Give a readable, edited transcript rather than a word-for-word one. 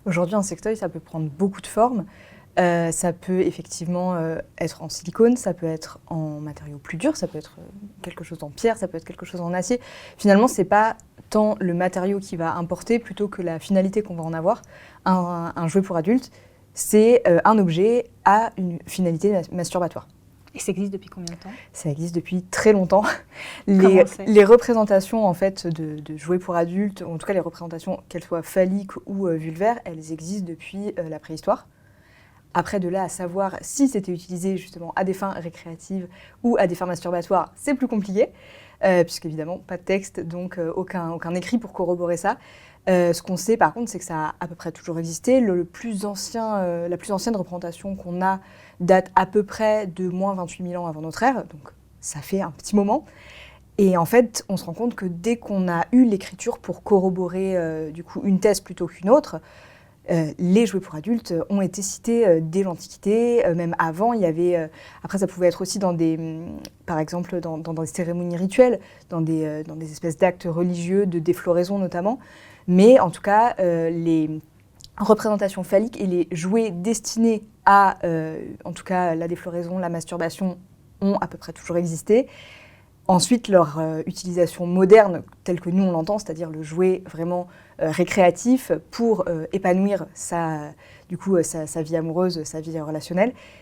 Aujourd'hui, un sextoy, ça peut prendre beaucoup de formes. Ça peut effectivement être en silicone, ça peut être en matériaux plus durs, ça peut être quelque chose en pierre, ça peut être quelque chose en acier. Finalement, c'est pas tant le matériau qui va importer plutôt que la finalité qu'on va en avoir. Un jouet pour adultes, c'est un objet à une finalité masturbatoire. Et ça existe depuis combien de temps? Ça existe depuis très longtemps. Comment c'est? Les représentations en fait de jouets pour adultes, en tout cas les représentations qu'elles soient phalliques ou vulvaires, elles existent depuis la préhistoire. Après, de là à savoir si c'était utilisé justement à des fins récréatives ou à des fins masturbatoires, c'est plus compliqué, puisqu'évidemment, pas de texte, donc aucun écrit pour corroborer ça. Ce qu'on sait par contre, c'est que ça a à peu près toujours existé. La plus ancienne représentation qu'on a date à peu près de moins 28 000 ans avant notre ère, donc ça fait un petit moment. Et en fait, on se rend compte que dès qu'on a eu l'écriture pour corroborer du coup une thèse plutôt qu'une autre, les jouets pour adultes ont été cités dès l'Antiquité, même avant. Il y avait, après, ça pouvait être aussi par exemple, dans des cérémonies rituelles, dans des espèces d'actes religieux, de défloraison notamment. Mais en tout cas, les représentations phalliques et les jouets destinés à, en tout cas, la défloraison, la masturbation, ont à peu près toujours existé. Ensuite, leur utilisation moderne, telle que nous on l'entend, c'est-à-dire le jouet vraiment récréatif pour épanouir sa vie amoureuse, sa vie relationnelle,